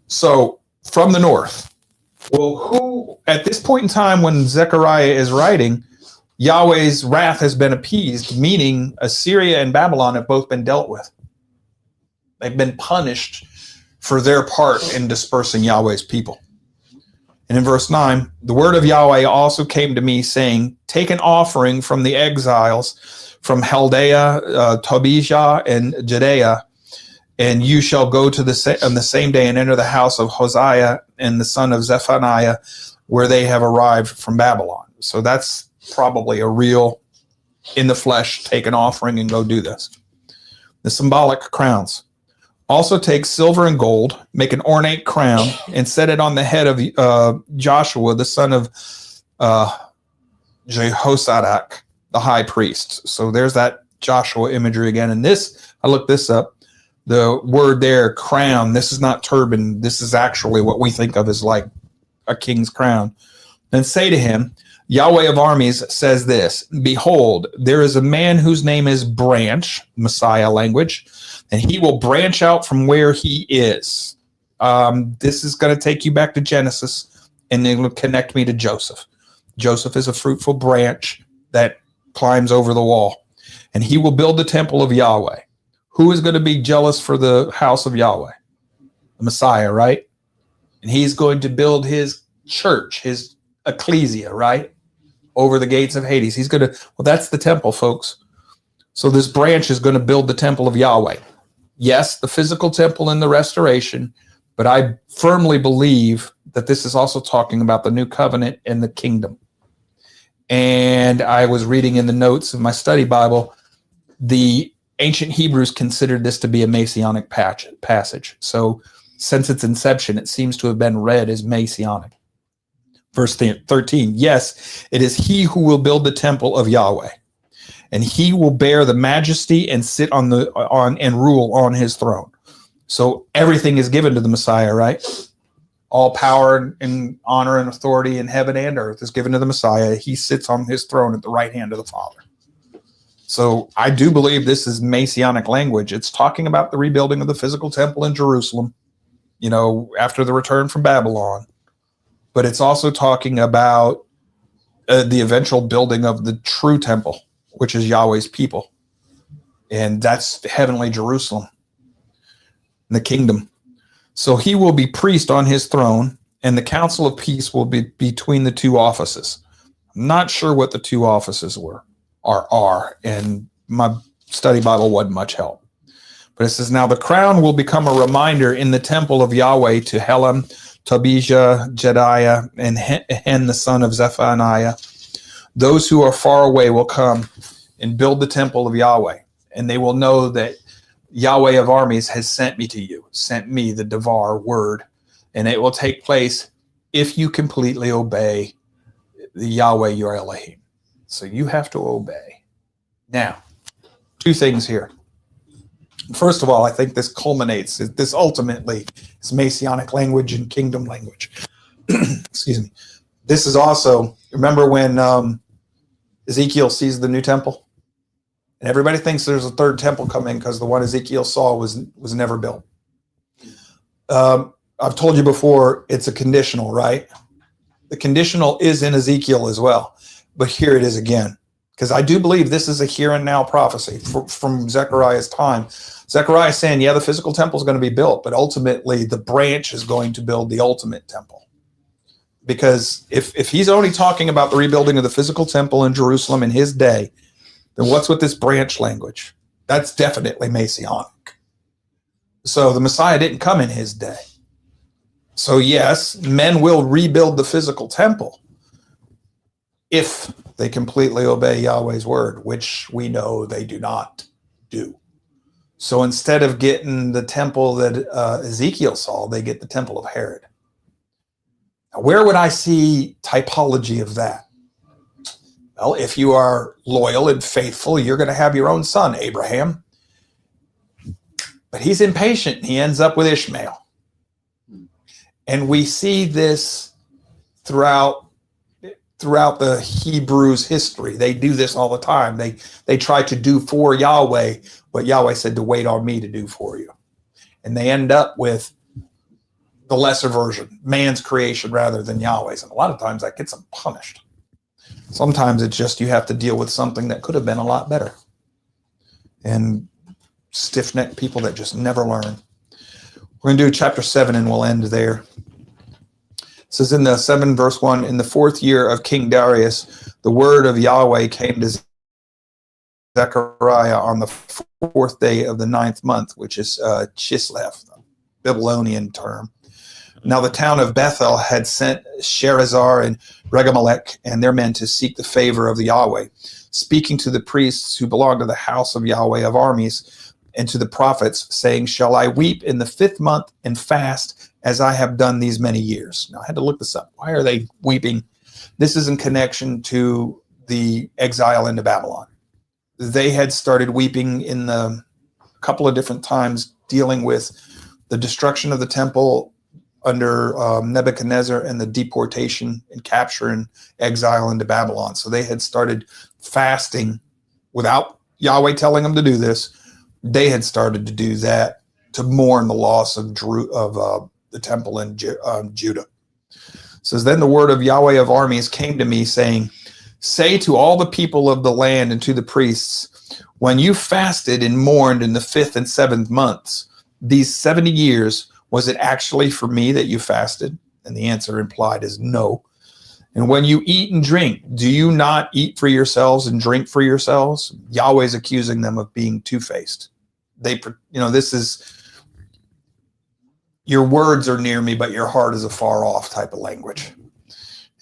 So from the north. Well, who, at this point in time when Zechariah is writing, Yahweh's wrath has been appeased, meaning Assyria and Babylon have both been dealt with. They've been punished for their part in dispersing Yahweh's people. And in verse 9, the word of Yahweh also came to me, saying, take an offering from the exiles from Chaldea, Tobijah, and Judea, and you shall go to on the same day and enter the house of Hosea and the son of Zephaniah, where they have arrived from Babylon. So that's probably a real, in the flesh, take an offering and go do this. The symbolic crowns. Also take silver and gold, make an ornate crown, and set it on the head of Joshua, the son of Jehozadak, the high priest. So there's that Joshua imagery again. And this, I looked this up. The word there, crown, this is not turban. This is actually what we think of as like a king's crown. Then say to him, Yahweh of armies says this, behold, there is a man whose name is Branch, Messiah language, and he will branch out from where he is. This is going to take you back to Genesis, and it will connect me to Joseph. Joseph is a fruitful branch that climbs over the wall, and he will build the temple of Yahweh. Who is going to be jealous for the house of Yahweh? The Messiah, right? And he's going to build his church, his ecclesia, right? Over the gates of Hades. He's going to, well, that's the temple, folks. So this branch is going to build the temple of Yahweh. Yes, the physical temple in the restoration, but I firmly believe that this is also talking about the new covenant and the kingdom. And I was reading in the notes of my study Bible, the ancient Hebrews considered this to be a messianic passage. So since its inception, it seems to have been read as messianic. Verse 13, yes, it is he who will build the temple of Yahweh, and he will bear the majesty and sit on and rule on his throne. So everything is given to the Messiah, right? All power and honor and authority in heaven and earth is given to the Messiah. He sits on his throne at the right hand of the Father. So I do believe this is messianic language. It's talking about the rebuilding of the physical temple in Jerusalem, you know, after the return from Babylon. But it's also talking about the eventual building of the true temple, which is Yahweh's people. And that's heavenly Jerusalem, the kingdom. So he will be priest on his throne, and the council of peace will be between the two offices. I'm not sure what the two offices are, and my study Bible wasn't much help. But it says, now the crown will become a reminder in the temple of Yahweh to Helam, Tobijah, Jediah, and Hen, the son of Zephaniah. Those who are far away will come and build the temple of Yahweh, and they will know that Yahweh of armies has sent me to you, sent me the Devar word, and it will take place if you completely obey the Yahweh your Elohim. So you have to obey. Now, two things here. First of all, I think this culminates, this ultimately is Messianic language and kingdom language. Excuse me. This is also, remember when Ezekiel sees the new temple? And everybody thinks there's a third temple coming because the one Ezekiel saw was never built. I've told you before, it's a conditional, right? The conditional is in Ezekiel as well. But here it is again. Because I do believe this is a here and now prophecy from Zechariah's time. Zechariah is saying, yeah, the physical temple is going to be built, but ultimately the branch is going to build the ultimate temple. Because if he's only talking about the rebuilding of the physical temple in Jerusalem in his day, then what's with this branch language? That's definitely Messianic. So the Messiah didn't come in his day. So yes, men will rebuild the physical temple if they completely obey Yahweh's word, which we know they do not do. So instead of getting the temple that Ezekiel saw, they get the temple of Herod. Now, where would I see typology of that? Well, if you are loyal and faithful, you're going to have your own son, Abraham. But he's impatient, and he ends up with Ishmael. And we see this throughout the Hebrews' history. They do this all the time. They try to do for Yahweh what Yahweh said to wait on me to do for you. And they end up with the lesser version, man's creation rather than Yahweh's. And a lot of times that gets them punished. Sometimes it's just you have to deal with something that could have been a lot better. And stiff-necked people that just never learn. We're going to do chapter 7 and we'll end there. It says in the 7 verse 1, in the 4th year of King Darius, the word of Yahweh came to Zechariah on the 4th day of the 9th month, which is Chislev, the Babylonian term. Now the town of Bethel had sent Sherazar and Regamelech and their men to seek the favor of the Yahweh, speaking to the priests who belonged to the house of Yahweh of armies, and to the prophets, saying, shall I weep in the 5th month and fast as I have done these many years? Now, I had to look this up. Why are they weeping? This is in connection to the exile into Babylon. They had started weeping in the couple of different times dealing with the destruction of the temple under Nebuchadnezzar and the deportation and capture and exile into Babylon. So they had started fasting without Yahweh telling them to do this. They had started to do that to mourn the loss of the temple in Judah. It says, then the word of Yahweh of armies came to me, saying, say to all the people of the land and to the priests, when you fasted and mourned in the 5th and 7th months, these 70 years, was it actually for me that you fasted? And the answer implied is no. And when you eat and drink, do you not eat for yourselves and drink for yourselves? Yahweh's accusing them of being two-faced. This is, your words are near me, but your heart is afar off type of language.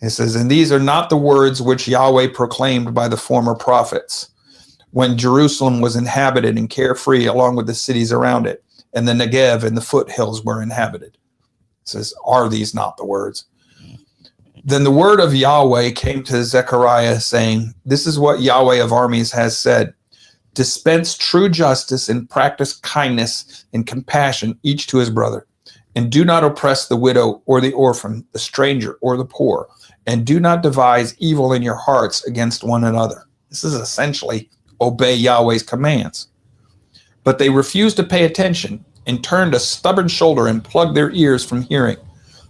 It says, and these are not the words which Yahweh proclaimed by the former prophets, when Jerusalem was inhabited and carefree along with the cities around it, and the Negev and the foothills were inhabited. It says, are these not the words? Then the word of Yahweh came to Zechariah, saying, this is what Yahweh of armies has said. Dispense true justice and practice kindness and compassion each to his brother. And do not oppress the widow or the orphan, the stranger or the poor. And do not devise evil in your hearts against one another. This is essentially obey Yahweh's commands. But they refused to pay attention and turned a stubborn shoulder and plugged their ears from hearing.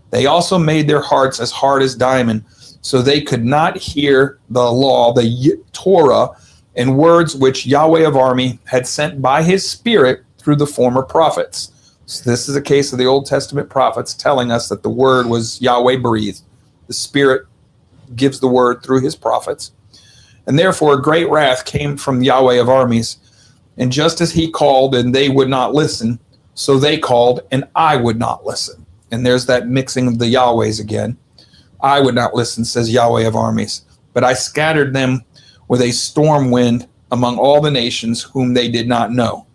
They also made their hearts as hard as diamond, so they could not hear the law, the Torah, and words which Yahweh of army had sent by his spirit through the former prophets. So this is a case of the Old Testament prophets telling us that the word was Yahweh breathed. The spirit gives the word through his prophets. And therefore a great wrath came from Yahweh of armies. And just as he called and they would not listen, so they called and I would not listen. And there's that mixing of the Yahwehs again. I would not listen, says Yahweh of armies. But I scattered them with a storm wind among all the nations whom they did not know,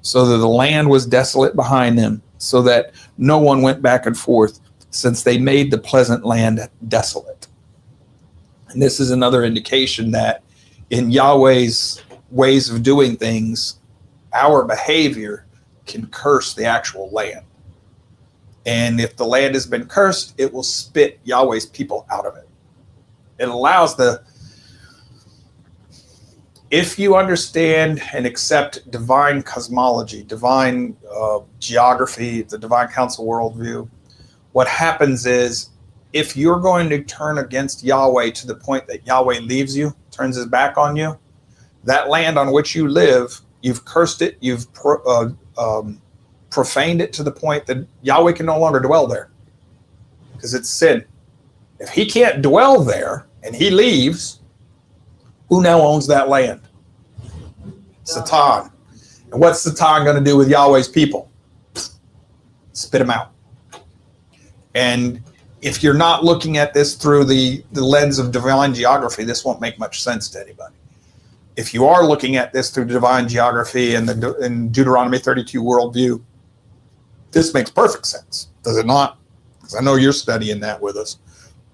so that the land was desolate behind them, so that no one went back and forth, since they made the pleasant land desolate. And this is another indication that in Yahweh's ways of doing things, our behavior can curse the actual land. And if the land has been cursed, it will spit Yahweh's people out of it. It allows if you understand and accept divine cosmology, divine geography, the divine council worldview, what happens is if you're going to turn against Yahweh to the point that Yahweh leaves you, turns his back on you, that land on which you live, you've cursed it, you've profaned it to the point that Yahweh can no longer dwell there because it's sin. If he can't dwell there and he leaves, who now owns that land? Satan. And what's Satan going to do with Yahweh's people? Spit them out. And if you're not looking at this through the lens of divine geography, this won't make much sense to anybody. If you are looking at this through divine geography and in Deuteronomy 32 worldview, this makes perfect sense. Does it not? Because I know you're studying that with us.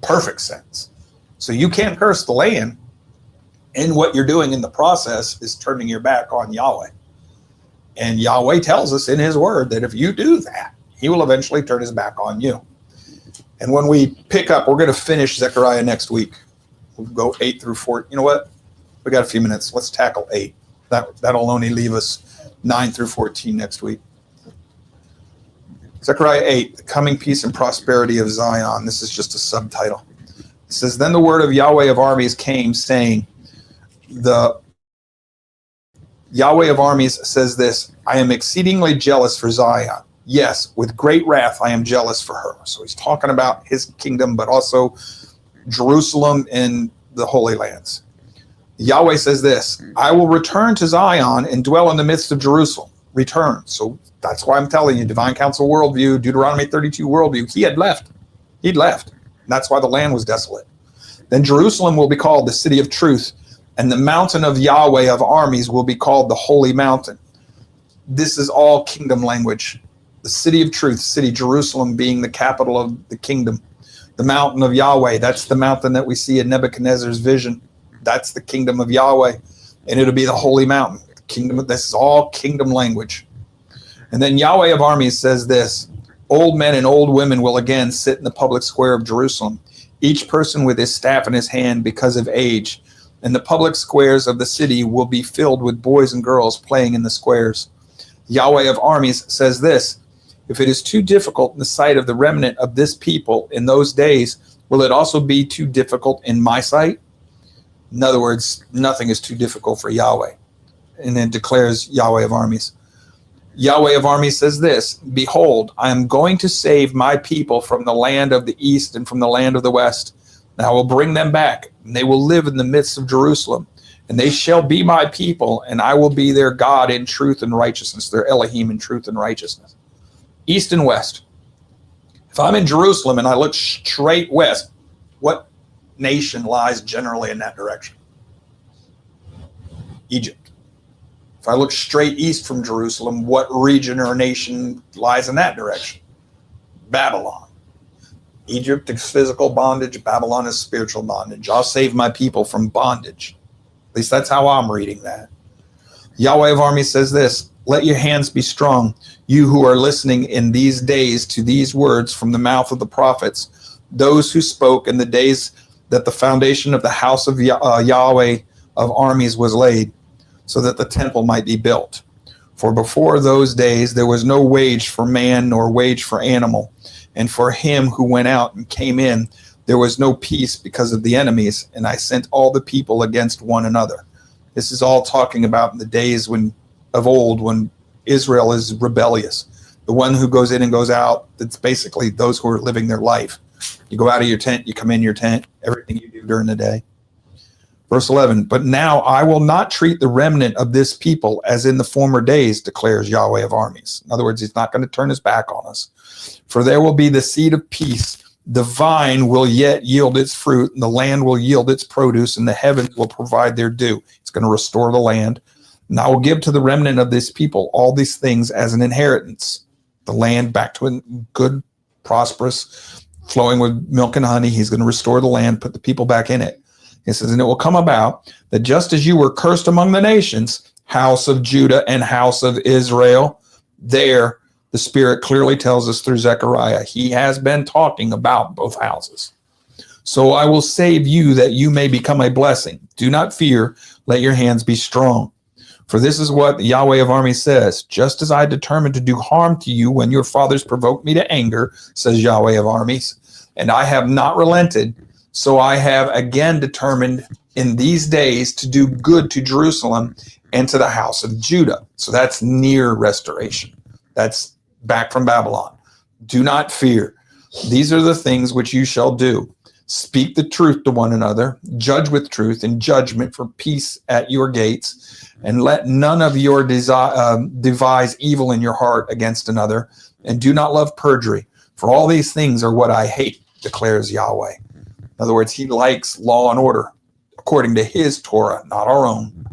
Perfect sense. So you can't curse the land, and what you're doing in the process is turning your back on Yahweh. And Yahweh tells us in his word that if you do that, he will eventually turn his back on you. And when we pick up, we're going to finish Zechariah next week. We'll go 8 through 4. You know what? We got a few minutes. Let's tackle 8. That'll only leave us 9 through 14 next week. Zechariah 8, the coming peace and prosperity of Zion. This is just a subtitle. It says, then the word of Yahweh of armies came, saying, the Yahweh of armies says this, I am exceedingly jealous for Zion. Yes, with great wrath I am jealous for her. So he's talking about his kingdom, but also Jerusalem and the Holy Lands. Yahweh says this, I will return to Zion and dwell in the midst of Jerusalem. Return. So that's why I'm telling you, divine council worldview, Deuteronomy 32 worldview, he had left. He'd left. And that's why the land was desolate. Then Jerusalem will be called the city of truth, and the mountain of Yahweh of armies will be called the holy mountain. This is all kingdom language. The city of truth, city Jerusalem being the capital of the kingdom. The mountain of Yahweh, that's the mountain that we see in Nebuchadnezzar's vision. That's the kingdom of Yahweh, and it'll be the holy mountain. Kingdom. This is all kingdom language. And then Yahweh of armies says this, old men and old women will again sit in the public square of Jerusalem, each person with his staff in his hand because of age. And the public squares of the city will be filled with boys and girls playing in the squares. Yahweh of armies says this, if it is too difficult in the sight of the remnant of this people in those days, will it also be too difficult in my sight? In other words, nothing is too difficult for Yahweh. And then declares Yahweh of armies. Yahweh of armies says this, behold, I am going to save my people from the land of the east and from the land of the west. And I will bring them back, and they will live in the midst of Jerusalem. And they shall be my people, and I will be their God in truth and righteousness, their Elohim in truth and righteousness. East and west. If I'm in Jerusalem and I look straight west, what nation lies generally in that direction? Egypt. If I look straight east from Jerusalem, what region or nation lies in that direction? Babylon. Egypt is physical bondage. Babylon is spiritual bondage. I'll save my people from bondage. At least that's how I'm reading that. Yahweh of armies says this, let your hands be strong, you who are listening in these days to these words from the mouth of the prophets, those who spoke in the days that the foundation of the house of Yahweh of armies was laid, so that the temple might be built. For before those days there was no wage for man nor wage for animal, and for him who went out and came in, there was no peace because of the enemies, and I sent all the people against one another. This is all talking about the days of old when Israel is rebellious. The one who goes in and goes out, it's basically those who are living their life. You go out of your tent, you come in your tent, everything you do during the day. Verse 11, but now I will not treat the remnant of this people as in the former days, declares Yahweh of armies. In other words, he's not going to turn his back on us. For there will be the seed of peace. The vine will yet yield its fruit, and the land will yield its produce, and the heavens will provide their due. It's going to restore the land. And I will give to the remnant of this people all these things as an inheritance. The land back to a good, prosperous, flowing with milk and honey. He's going to restore the land, put the people back in it. He says, and it will come about that just as you were cursed among the nations, house of Judah and house of Israel, there The Spirit clearly tells us through Zechariah, he has been talking about both houses. So I will save you that you may become a blessing. Do not fear, let your hands be strong. For this is what the Yahweh of armies says, just as I determined to do harm to you when your fathers provoked me to anger, says Yahweh of armies, and I have not relented, so I have again determined in these days to do good to Jerusalem and to the house of Judah. So that's near restoration. That's back from Babylon. Do not fear. These are the things which you shall do. Speak the truth to one another, judge with truth and judgment for peace at your gates, and let none of your devise evil in your heart against another, and do not love perjury, for all these things are what I hate, declares Yahweh. In other words, he likes law and order, according to his Torah, not our own.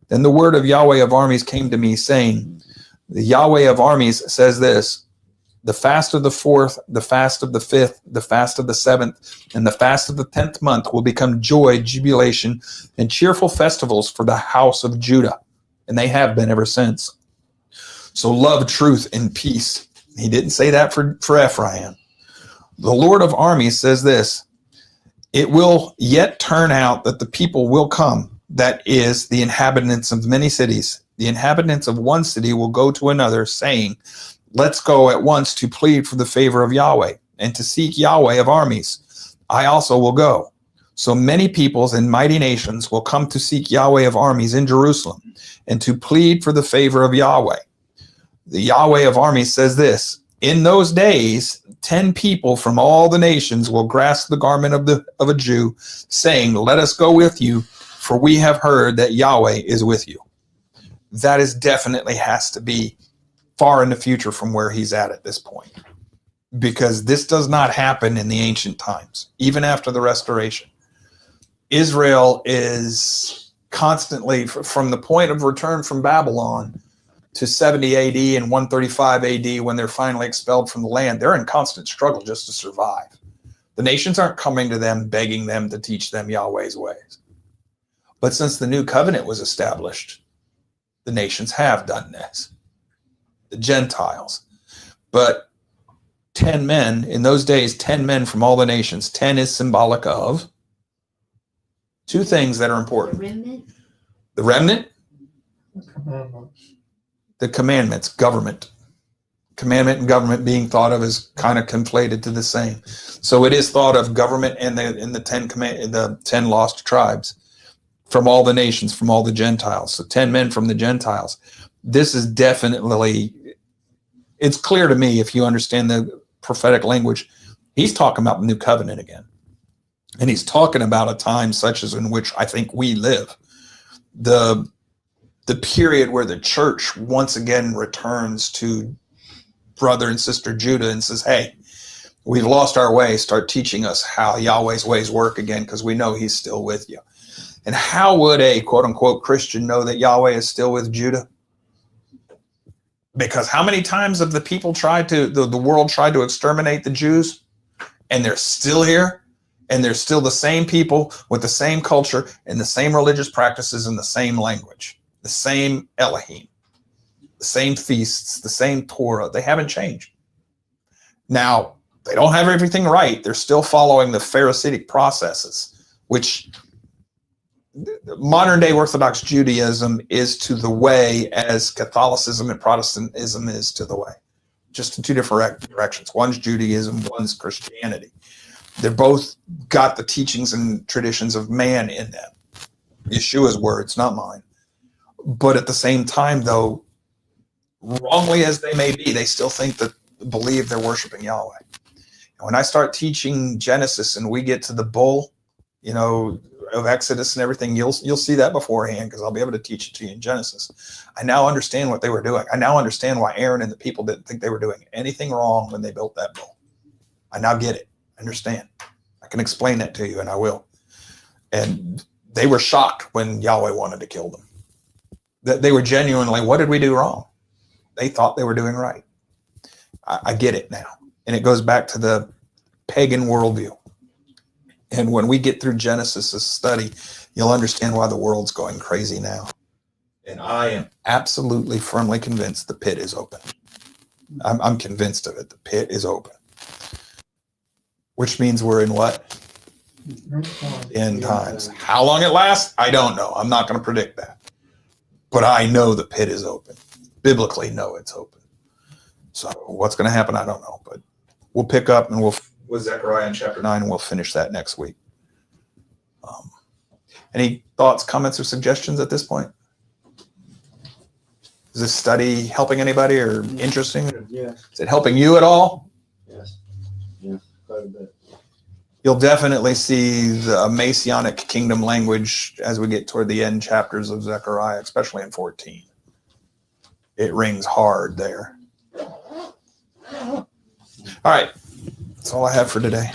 Then the word of Yahweh of armies came to me, saying, the Yahweh of armies says this, the fast of the 4th, the fast of the 5th, the fast of the 7th, and the fast of the 10th month will become joy, jubilation, and cheerful festivals for the house of Judah. And they have been ever since. So love, truth, and peace. He didn't say that for Ephraim. The Lord of armies says this, it will yet turn out that the people will come, that is, the inhabitants of many cities. The inhabitants of one city will go to another, saying, let's go at once to plead for the favor of Yahweh and to seek Yahweh of armies. I also will go. So many peoples and mighty nations will come to seek Yahweh of armies in Jerusalem and to plead for the favor of Yahweh. The Yahweh of armies says this, in those days, 10 people from all the nations will grasp the garment of a Jew, saying, let us go with you, for we have heard that Yahweh is with you. That is definitely has to be far in the future from where he's at this point, because this does not happen in the ancient times, even after the restoration. Israel is constantly, from the point of return from Babylon to 70 AD and 135 AD, when they're finally expelled from the land, they're in constant struggle just to survive. The nations aren't coming to them, begging them to teach them Yahweh's ways. But since the new covenant was established, the nations have done this. The Gentiles. But 10 men, in those days, 10 men from all the nations. 10 is symbolic of two things that are The important. remnant, The remnant, Commandments. the commandments, government. Commandment and government being thought of as kind of conflated to the same. So it is thought of government and the 10 lost tribes from all the nations, from all the Gentiles. So 10 men from the Gentiles. This is definitely, it's clear to me if you understand the prophetic language, he's talking about the new covenant again. And he's talking about a time such as in which I think we live. The period where the church once again returns to brother and sister Judah and says, hey, we've lost our way. Start teaching us how Yahweh's ways work again, because we know he's still with you. And how would a quote unquote Christian know that Yahweh is still with Judah? Because how many times have the people tried to, the world tried to exterminate the Jews, and they're still here, and they're still the same people with the same culture and the same religious practices and the same language, the same Elohim, the same feasts, the same Torah. They haven't changed. Now, they don't have everything right. They're still following the Pharisaic processes, which modern day Orthodox Judaism is to the way as Catholicism and Protestantism is to the way, just in two different directions. One's Judaism, one's Christianity. They're both got the teachings and traditions of man in them. Yeshua's words, not mine. But at the same time, though, wrongly as they may be, they still believe they're worshiping Yahweh. And when I start teaching Genesis and we get to the bull, of Exodus and everything, you'll see that beforehand, because I'll be able to teach it to you in Genesis. I now understand what they were doing. I now understand why Aaron and the people didn't think they were doing anything wrong when they built that bull. I now get it. I understand. I can explain that to you, and I will. And they were shocked when Yahweh wanted to kill them. That they were genuinely, what did we do wrong? They thought they were doing right. I get it now. And it goes back to the pagan worldview. And when we get through Genesis' study, you'll understand why the world's going crazy now. And I am absolutely firmly convinced the pit is open. I'm convinced of it. The pit is open, which means we're in what? End times. How long it lasts, I don't know. I'm not going to predict that. But I know the pit is open. Biblically, know it's open. So what's going to happen, I don't know. But we'll pick up and we'll with Zechariah in chapter 9, and we'll finish that next week. Any thoughts, comments, or suggestions at this point? Is this study helping anybody or interesting? Yes, Is it helping you at all? yes, yes, quite a bit. You'll definitely see the Messianic kingdom language as we get toward the end chapters of Zechariah, especially in 14. It rings hard there. All right. That's all I have for today.